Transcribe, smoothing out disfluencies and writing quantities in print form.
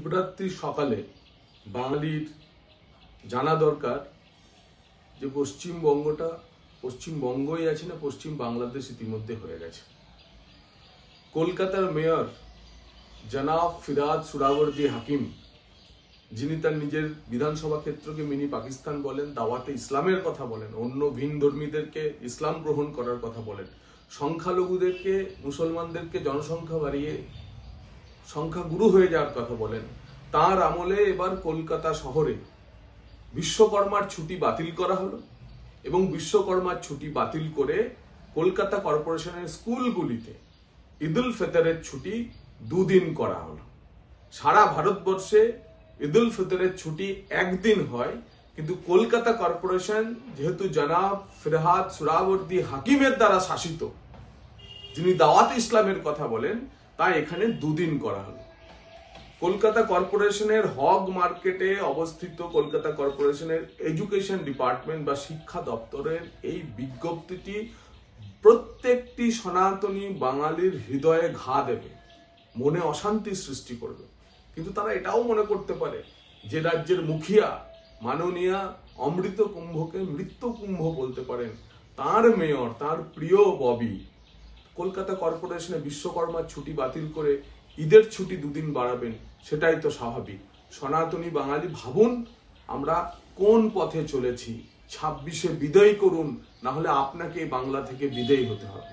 শিবরাত্রির সকালে বাঙালির জানা দরকার যে পশ্চিমবঙ্গটা পশ্চিমবঙ্গই আছে না, পশ্চিম বাংলাদেশ ইতিমধ্যে হয়ে গেছে। কলকাতার মেয়র জনাব ফিরহাদ সোহরাওয়ার্দী হাকিম, যিনি তার নিজের বিধানসভা ক্ষেত্রকে মিনি পাকিস্তান বলেন, দাওয়াতে ইসলামের কথা বলেন, অন্য ভিন ধর্মীদেরকে ইসলাম গ্রহণ করার কথা বলেন, সংখ্যালঘুদেরকে মুসলমানদেরকে জনসংখ্যা বাড়িয়ে সংখ্যাগুরু হয়ে যাওয়ার কথা বলেন, তার আমলে এবার কলকাতা শহরে বিশ্বকর্মার ছুটি বাতিল করা হলো এবং বিশ্বকর্মার ছুটি বাতিল করে কলকাতা কর্পোরেশনের স্কুলগুলিতে ঈদ উল ফিতরের ছুটি 2 দিন করা হলো। সারা ভারতবর্ষে ঈদ উল ফিতরের ছুটি 1 দিন হয়, কিন্তু কলকাতা কর্পোরেশন যেহেতু জনাব ফিরহাদ সোহরাওয়ার্দী হাকিমের দ্বারা শাসিত, যিনি দাওয়াতে ইসলামের কথা বলেন, তাই এখানে 2 দিন করা হলো। কলকাতা কর্পোরেশনের হগ মার্কেটে অবস্থিত কলকাতা কর্পোরেশনের এডুকেশন ডিপার্টমেন্ট বা শিক্ষা দপ্তরের এই বিজ্ঞপ্তিটি প্রত্যেকটি সনাতনী বাঙালির হৃদয়ে ঘা দেবে, মনে অশান্তি সৃষ্টি করবে। কিন্তু তারা এটাও মনে করতে পারে যে রাজ্যের মুখিয়া মাননীয়া অমৃত কুম্ভকে মৃত্যু কুম্ভ বলতে পারেন, তার মেয়র, তার প্রিয় ববি কলকাতা কর্পোরেশনে বিশ্বকর্মার ছুটি বাতিল করে ঈদের ছুটি 2 দিন বাড়াবেন, সেটাই তো স্বাভাবিক। সনাতনী বাঙালি ভাবুন আমরা কোন পথে চলেছি। 26-এ বিদায় করুন, না হলে আপনাকে বাংলা থেকে বিদায় হতে হবে।